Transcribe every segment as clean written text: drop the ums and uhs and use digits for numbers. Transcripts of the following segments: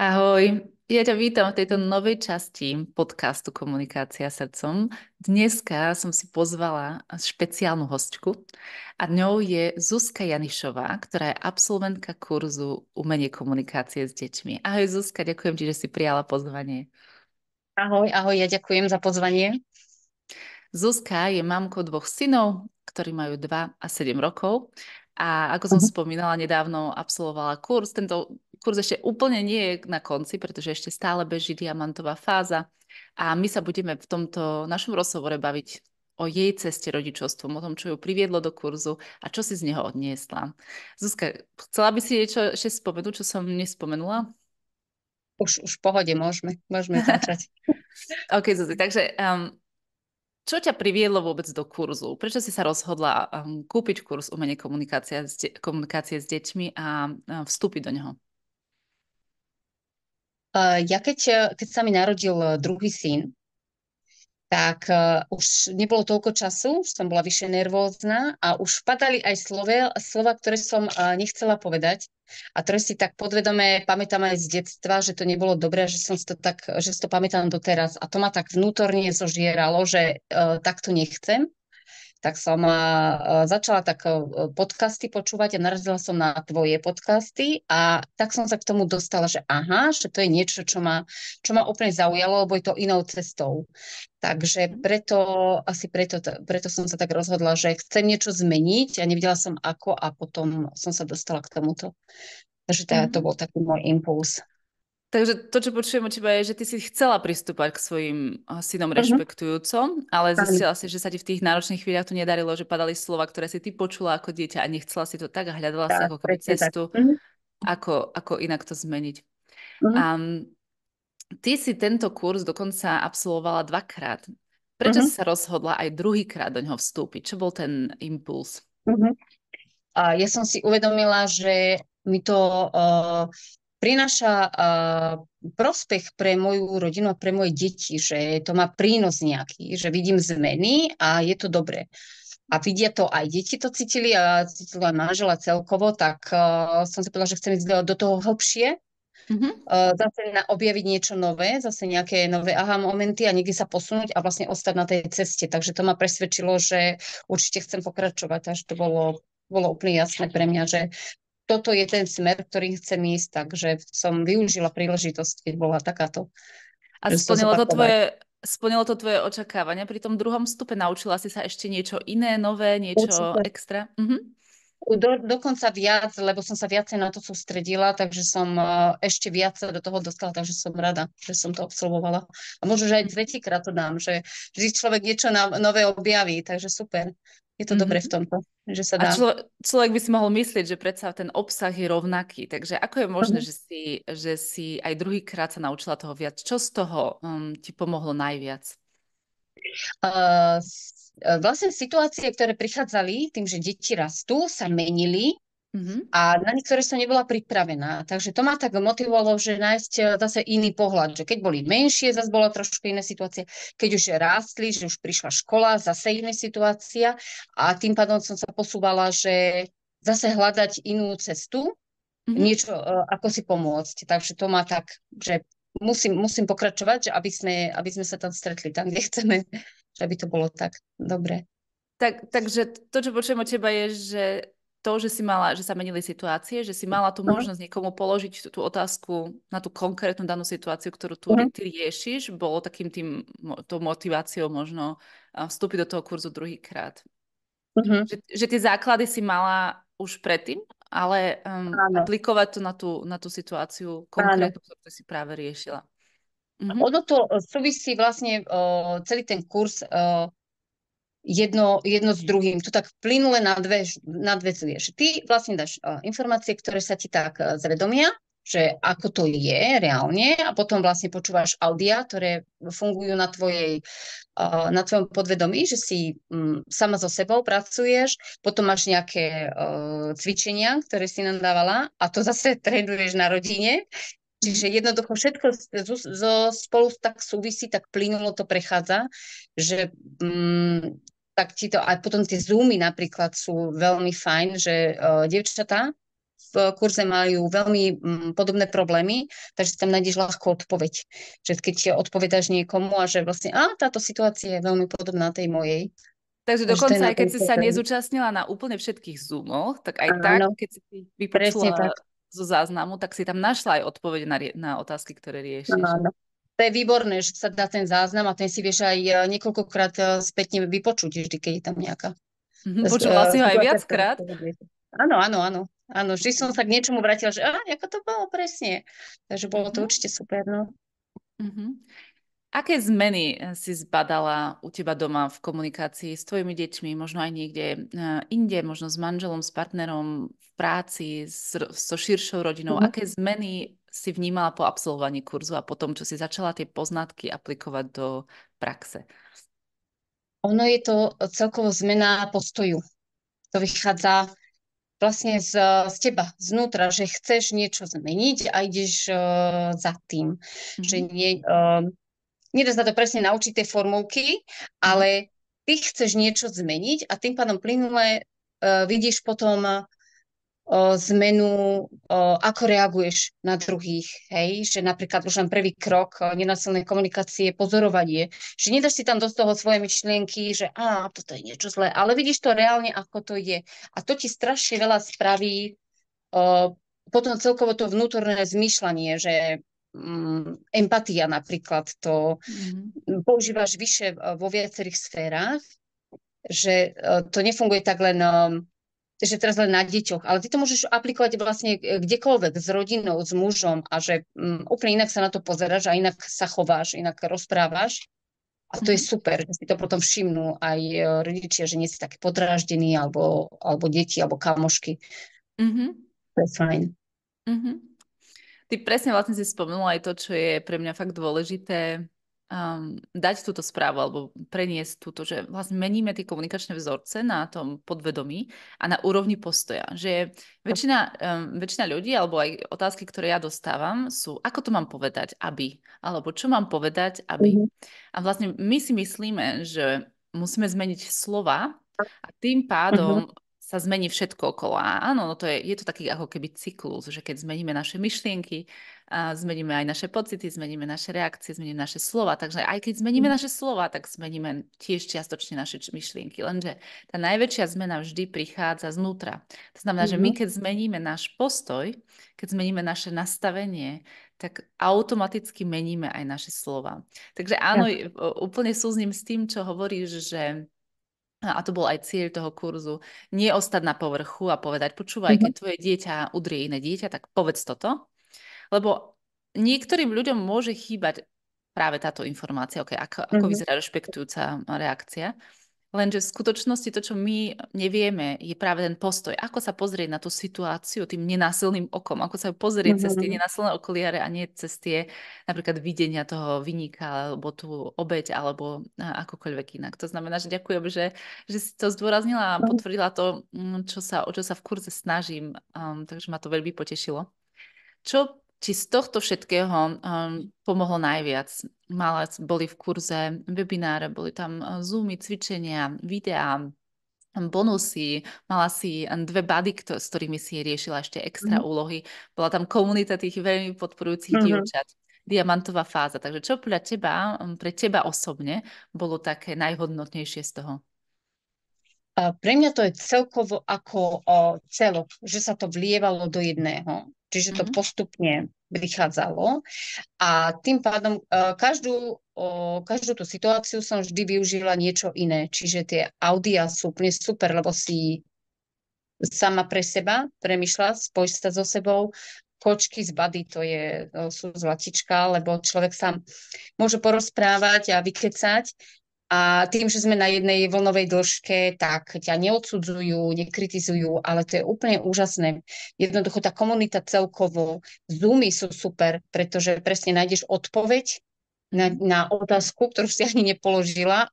Ahoj, ja ťa vítam v tejto novej časti podcastu Komunikácia srdcom. Dneska som si pozvala špeciálnu hostku a ňou je Zuzka Janišová, ktorá je absolventka kurzu Umenie komunikácie s deťmi. Ahoj Zuzka, ďakujem ti, že si prijala pozvanie. Ahoj, ahoj, ja ďakujem za pozvanie. Zuzka je mamkou dvoch synov, ktorí majú 2 a 7 rokov. A ako som Mhm. spomínala, nedávno absolvovala kurz. Tento kurz ešte úplne nie je na konci, pretože ešte stále beží diamantová fáza. A my sa budeme v tomto našom rozhovore baviť o jej ceste rodičovstvom, o tom, čo ju priviedlo do kurzu a čo si z neho odniesla. Zuzka, chcela by si niečo ešte spomenúť, čo som nespomenula? Už v pohode, môžeme začať. OK, Zuzi, takže čo ťa priviedlo vôbec do kurzu? Prečo si sa rozhodla kúpiť kurz umenie komunikácie s deťmi a vstúpiť do neho? Ja keď sa mi narodil druhý syn, tak už nebolo toľko času, už som bola vyššie nervózna a už vpadali aj slova, ktoré som nechcela povedať a ktoré si tak podvedome pamätám aj z detstva, že to nebolo dobré, že si to pamätám doteraz a to ma tak vnútorne zožieralo, že takto nechcem. Tak som začala podcasty počúvať a narazila som na tvoje podcasty a tak som sa k tomu dostala, že aha, že to je niečo, čo ma úplne zaujalo, lebo je to inou cestou. Takže preto som sa tak rozhodla, že chcem niečo zmeniť a nevedela som ako a potom som sa dostala k tomuto. Takže to Mhm. bol taký môj impuls. Takže to, čo počujem od teba, je, že ty si chcela pristúpať k svojim synom Mhm. rešpektujúco, ale Áno, zistila si, že sa ti v tých náročných chvíľach to nedarilo, že padali slova, ktoré si ty počula ako dieťa a nechcela si to tak a hľadala si tak, ako keby presne tak. cestu, Mhm. ako inak to zmeniť. Mhm. Um, Ty si tento kurz dokonca absolvovala 2-krát. Prečo Mhm. si sa rozhodla aj druhýkrát do ňoho vstúpiť? Čo bol ten impuls? Mhm. A ja som si uvedomila, že mi to prináša prospech pre moju rodinu a pre moje deti, že to má prínos nejaký, že vidím zmeny a je to dobré. A vidia to aj deti to cítili a cítila aj manžela celkovo, tak som si povedala, že chcem ísť do toho hlbšie, Mhm. zase objaviť niečo nové, zase nejaké nové aha momenty a niekde sa posunúť a vlastne ostať na tej ceste. Takže to ma presvedčilo, že určite chcem pokračovať, až to bolo úplne jasné pre mňa, že toto je ten smer, ktorým chcem ísť, takže som využila príležitosť, keď bola takáto, A že sa zopakovať. splnilo to tvoje očakávania pri tom druhom vstupe? Naučila si sa ešte niečo iné, nové, niečo Určite. extra? Mhm. Dokonca viac, lebo som sa viacej na to sústredila, takže som ešte viac sa do toho dostala, takže som rada, že som to absolvovala. A možno, že aj tretíkrát to dám, že vždy človek niečo nové objaví, takže super. Je to dobre v Mhm. tomto, že sa A dá. človek by si mohol myslieť, že predsa ten obsah je rovnaký. Takže ako je možné, Mhm. že si aj druhýkrát sa naučila toho viac? Čo z toho ti pomohlo najviac? Vlastne situácie, ktoré prichádzali tým, že deti rastú, sa menili Mhm. a na niektoré som nebola pripravená. Takže to ma tak motivovalo, že nájsť zase iný pohľad, že keď boli menšie, zase bola trošku iná situácia. Keď už rástli, že už prišla škola, zase iná situácia a tým pádom som sa posúvala, že zase hľadať inú cestu, Mhm. niečo, ako si pomôcť. Takže to má tak, že musím pokračovať, že aby sme sa tam stretli, tam, kde chceme, že aby to bolo tak dobre. Takže to, čo počujem od teba, je, že to, že si mala, že sa menili situácie, že si mala tú Mhm, možnosť niekomu položiť tú otázku na tú konkrétnu danú situáciu, ktorú mhm, ty riešiš, bolo takým tou motiváciou možno vstúpiť do toho kurzu druhýkrát. mhm. Že tie základy si mala už predtým, ale Áno, aplikovať to na tú situáciu áno. konkrétnu, ktorú si práve riešila. Mhm. Ono to súvisí vlastne celý ten kurz jedno s druhým. To tak plynule nadväzuje. Že ty vlastne dáš informácie, ktoré sa ti tak zvedomia, že ako to je reálne a potom vlastne počúvaš audia, ktoré fungujú na tvojom podvedomí, že si sama so sebou pracuješ, potom máš nejaké cvičenia, ktoré si nám dávala a to zase trénuješ na rodine. Mhm. Čiže jednoducho všetko spolu tak súvisí, tak plynulo to prechádza, že tak ti to, aj potom tie zoomy napríklad sú veľmi fajn, že dievčatá v kurze majú veľmi podobné problémy, takže tam nájdeš ľahko odpoveď. Že keď odpovedáš niekomu a že vlastne, táto situácia je veľmi podobná tej mojej. Takže Takže to je dokonca na aj keď tom si sa super. nezúčastnila na úplne všetkých Zoomoch, tak aj tak, Áno, keď si presne vypočula tak. zo záznamu, tak si tam našla aj odpovede na otázky, ktoré riešiš. Áno. To je výborné, že sa dá ten záznam a ten si vieš aj niekoľkokrát spätne vypočuť, vždy, keď je tam nejaká Počula si ho aj situácia, ktorá viackrát. sa vedie. Áno, áno, áno. Áno, vždy som sa k niečomu vrátila, že ako to bolo presne. Takže bolo to Mhm. určite super, no. Mhm. Aké zmeny si zbadala u teba doma v komunikácii s tvojimi deťmi, možno aj niekde inde, možno s manželom, s partnerom, v práci, so širšou rodinou? Mhm. Aké zmeny si vnímala po absolvovaní kurzu a potom, čo si začala tie poznatky aplikovať do praxe? Ono je to celkovo zmena postoju. To vychádza vlastne z teba, znútra, že chceš niečo zmeniť a ideš za tým. Že Mhm. nedá sa to presne naučiť tie formulky, Mhm. ale ty chceš niečo zmeniť a tým pádom plynule vidíš potom zmenu, ako reaguješ na druhých, hej, že napríklad už len prvý krok nenásilnej komunikácie je pozorovanie, že nedáš si tam do toho svoje myšlienky, že toto je niečo zlé, ale vidíš to reálne, ako to je. A to ti strašne veľa spraví potom celkovo to vnútorné zmýšľanie, že empatia napríklad, to Mhm. používaš vyššie vo viacerých sférach, že to nefunguje tak len že teraz len na deťoch, ale ty to môžeš aplikovať vlastne kdekoľvek, s rodinou, s mužom a že úplne inak sa na to pozeráš a inak sa chováš, inak rozprávaš. A to je Mhm. super, že si to potom všimnú aj rodičia, že nie si taký podráždený alebo deti, alebo kamošky. Mhm. To je fajn. Mhm. Ty presne vlastne si spomenula aj to, čo je pre mňa fakt dôležité, dať túto správu alebo preniesť túto, že vlastne meníme tie komunikačné vzorce na tom podvedomí a na úrovni postoja. Že väčšina ľudí alebo aj otázky, ktoré ja dostávam sú, ako to mám povedať, aby, alebo čo mám povedať, aby. Mhm. A vlastne my si myslíme, že musíme zmeniť slova a tým Mhm. pádom sa zmení všetko okolo. A áno, no je to taký ako keby cyklus, že keď zmeníme naše myšlienky, zmeníme aj naše pocity, zmeníme naše reakcie, zmeníme naše slova. Takže aj keď zmeníme naše slova, tak zmeníme tiež čiastočne naše myšlienky. Lenže tá najväčšia zmena vždy prichádza znútra. To znamená, že my Mhm. keď zmeníme náš postoj, keď zmeníme naše nastavenie, tak automaticky meníme aj naše slova. Takže áno, Tak. úplne súzním s tým, čo hovoríš, že a to bol aj cieľ toho kurzu, nie ostať na povrchu a povedať, počúvaj, keď Mhm. tvoje dieťa udrie iné dieťa, tak povedz toto. Lebo niektorým ľuďom môže chýbať práve táto informácia, okay, ako Mhm. vyzerá rešpektujúca reakcia. Lenže v skutočnosti to, čo my nevieme, je práve ten postoj. Ako sa pozrieť na tú situáciu tým nenásilným okom. Ako sa pozrieť cez tie Mhm. nenásilné okuliare a nie cez tie napríklad videnia toho vyníka alebo tú obeť alebo akokoľvek inak. To znamená, že ďakujem, že si to zdôraznila a Mhm. potvrdila to, o čo sa v kurze snažím. Takže ma to veľmi potešilo. Čo ti z tohto všetkého pomohlo najviac? Boli v kurze webináre, boli tam Zoomy, cvičenia, videá, bonusy, mala si dve body, s ktorými si riešila ešte extra Mhm. úlohy. Bola tam komunita tých veľmi podporujúcich Mhm. dievčat. Diamantová fáza. Takže čo podľa teba, pre teba osobne, bolo také najhodnotnejšie z toho? A pre mňa to je celkovo ako celok, že sa to vlievalo do jedného. Čiže to Mhm. postupne vychádzalo. A tým pádom každú tú situáciu som vždy využila niečo iné. Čiže tie audia sú úplne super, lebo si sama pre seba premyšľa, spojíš sa so sebou. Kočky z bady, sú zlatička, lebo človek sa môže porozprávať a vykecať. A tým, že sme na jednej vlnovej dĺžke, tak ťa neodsudzujú, nekritizujú, ale to je úplne úžasné. Jednoducho tá komunita celkovo, Zoomy sú super, pretože presne nájdeš odpoveď Mhm. na otázku, ktorú si ani nepoložila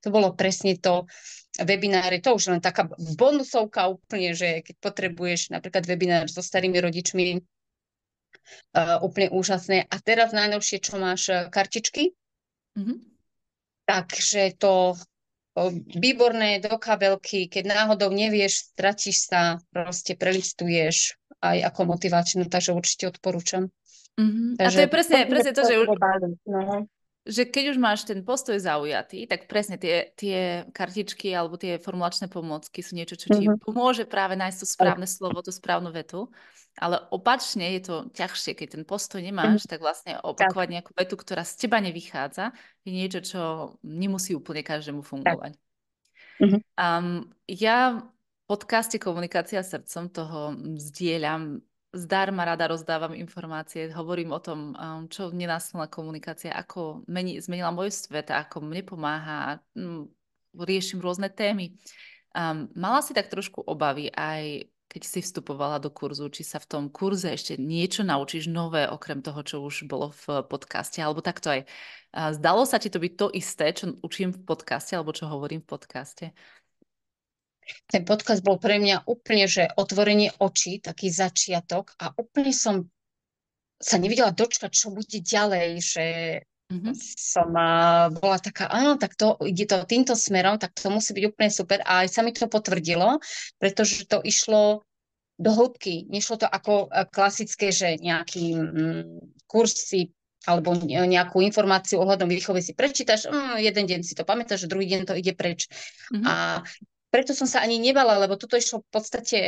to bolo presne to webináre, to už len taká bonusovka úplne, že keď potrebuješ napríklad webinár so starými rodičmi, úplne úžasné. A teraz najnovšie, čo máš kartičky, Mhm. takže to výborné do kabelky, keď náhodou nevieš, stratíš sa, proste prelistuješ aj ako motivačnú, takže určite odporúčam. A to Takže je presne to, že no. že keď už máš ten postoj zaujatý, tak presne tie kartičky alebo tie formulačné pomôcky sú niečo, čo ti pomôže práve nájsť to správne slovo, tú správnu vetu. Ale opačne je to ťažšie, keď ten postoj nemáš, tak vlastne Tak, opakovať nejakú vetu, ktorá z teba nevychádza, je niečo, čo nemusí úplne každému tak. fungovať. Ja v podcaste Komunikácia srdcom toho zdieľam, zdarma rada rozdávam informácie, hovorím o tom, čo nenásilná komunikácia, ako zmenila môj svet, ako mne pomáha, riešim rôzne témy. Mala si tak trošku obavy aj keď si vstupovala do kurzu, či sa v tom kurze ešte niečo naučíš nové, okrem toho, čo už bolo v podcaste, alebo takto aj. Zdalo sa ti to byť to isté, čo učím v podcaste, alebo čo hovorím v podcaste? Ten podcast bol pre mňa úplne, že otvorenie očí, taký začiatok a úplne som sa nevidela dočkať, čo bude ďalej, že som bola taká, áno, tak to ide to týmto smerom, tak to musí byť úplne super a aj sa mi to potvrdilo, pretože to išlo do hĺbky. Nešlo to ako klasické, že nejaký kursy alebo nejakú informáciu ohľadom výchovy si prečítaš, jeden deň si to pamätáš, druhý deň to ide preč. A preto som sa ani nebala, lebo toto išlo v podstate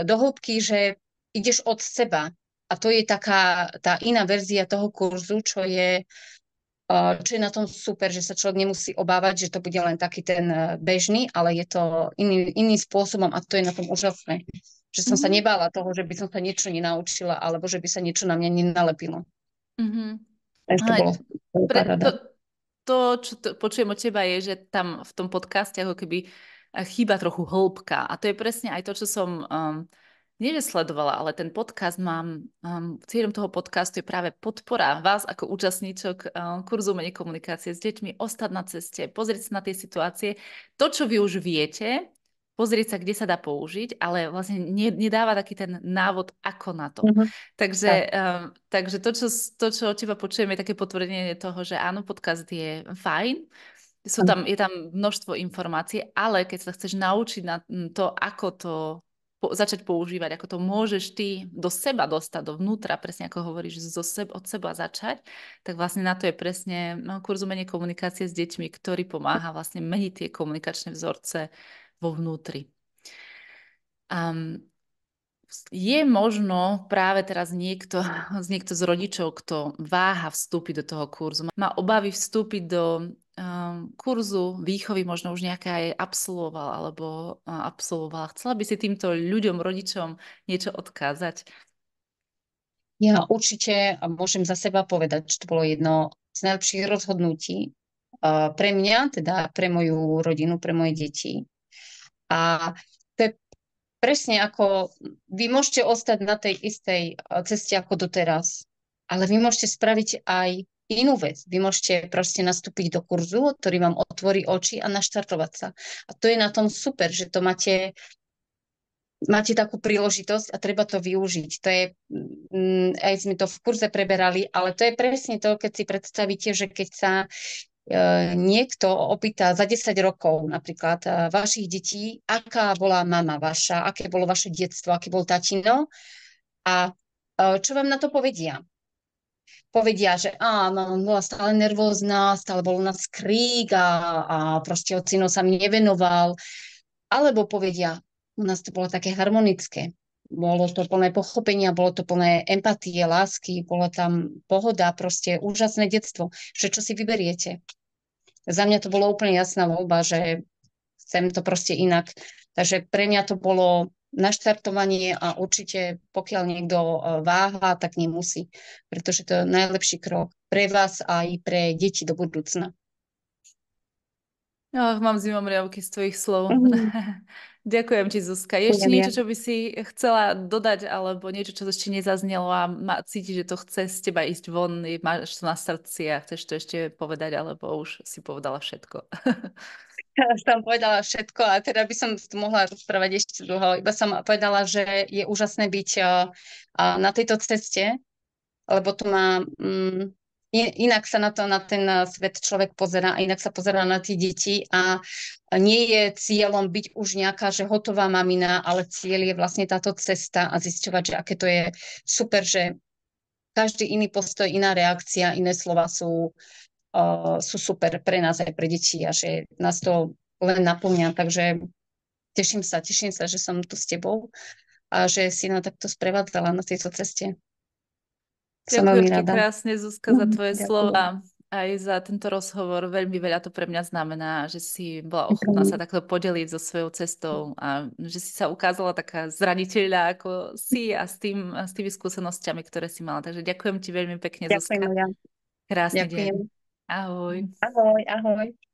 do hĺbky, že ideš od seba. A to je taká tá iná verzia toho kurzu, čo je na tom super, že sa človek nemusí obávať, že to bude len taký ten bežný, ale je to iným spôsobom a to je na tom úžasné. Že som sa nebála toho, že by som sa niečo nenaučila, alebo že by sa niečo na mňa nenalepilo. To bolo paráda. Čo počujem od teba je, že tam v tom podcaste ako keby chýba trochu hĺbka. A to je presne aj to, čo som nie že sledovala, ale ten podcast cieľom toho podcastu je práve podpora vás ako účastníčok kurzu Menej komunikácie s deťmi, ostať na ceste, pozrieť sa na tie situácie. To, čo vy už viete, pozrieť sa, kde sa dá použiť, ale vlastne nedáva taký ten návod, ako na to. Takže to, čo od teba počujem, je také potvrdenie toho, že áno, podcast je fajn, je tam množstvo informácií, ale keď sa chceš naučiť na to, ako to začať používať, ako to môžeš ty do seba dostať, dovnútra, presne ako hovoríš, od seba začať, tak vlastne na to je presne kurz Menej komunikácie s deťmi, ktorý pomáha vlastne meniť tie komunikačné vzorce vo vnútri. Je možno práve teraz niekto z rodičov, kto váha vstúpiť do toho kurzu, má obavy vstúpiť do kurzu výchovy, možno už nejaké aj absolvoval alebo absolvovala. Chcela by si týmto ľuďom, rodičom niečo odkázať? Ja určite môžem za seba povedať, že to bolo jedno z najlepších rozhodnutí pre mňa, teda pre moju rodinu, pre moje deti. A to je presne ako vy môžete ostať na tej istej ceste ako doteraz, ale vy môžete spraviť aj inú vec. Vy môžete proste nastúpiť do kurzu, ktorý vám otvorí oči a naštartovať sa. A to je na tom super, že to máte takú príležitosť a treba to využiť. To je, aj sme to v kurze preberali, ale to je presne to, keď si predstavíte, že keď sa niekto opýta za 10 rokov napríklad vašich detí, aká bola mama vaša, aké bolo vaše detstvo, aký bol tatino a čo vám na to povedia? Povedia, že áno, bola stále nervózna, stále bol u nás krík a proste ocino sa mi nevenoval. Alebo povedia, u nás to bolo také harmonické. Bolo to plné pochopenia, bolo to plné empatie, lásky, bolo tam pohoda, proste úžasné detstvo. Že čo si vyberiete? Za mňa to bolo úplne jasná voľba, že chcem to proste inak. Takže pre mňa to bolo naštartovanie a určite pokiaľ niekto váha, tak nemusí. Pretože to je najlepší krok pre vás a aj pre deti do budúcna. Mám zimomriavky z tvojich slov. Ďakujem ti, Zuzka. Je ešte niečo, čo by si chcela dodať, alebo niečo, čo ešte nezaznelo a cíti, že to chce z teba ísť von, máš to na srdci a chceš to ešte povedať, alebo už si povedala všetko? Som povedala všetko a teda by som tu mohla rozprávať ešte dlho. Iba som povedala, že je úžasné byť na tejto ceste, lebo to má inak sa na to, na ten svet človek pozerá a inak sa pozerá na tie deti a nie je cieľom byť už nejaká, že hotová mamina, ale cieľ je vlastne táto cesta a zisťovať, že aké to je super, že každý iný postoj, iná reakcia, iné slova sú super pre nás aj pre deti a že nás to len naplňa, takže teším sa, že som tu s tebou a že si nás takto sprevádzala na tejto ceste. Som Ďakujem veľmi ti rada. krásne, Zuzka, za tvoje Ďakujem. slova, aj za tento rozhovor. Veľmi veľa to pre mňa znamená, že si bola ochotná sa takto podeliť so svojou cestou a že si sa ukázala taká zraniteľná, ako si a s tými skúsenostiami, ktoré si mala. Takže ďakujem ti veľmi pekne, Ďakujem, Zuzka. Maja. Krásny deň. Ďakujem. Ahoj. Ahoj, ahoj.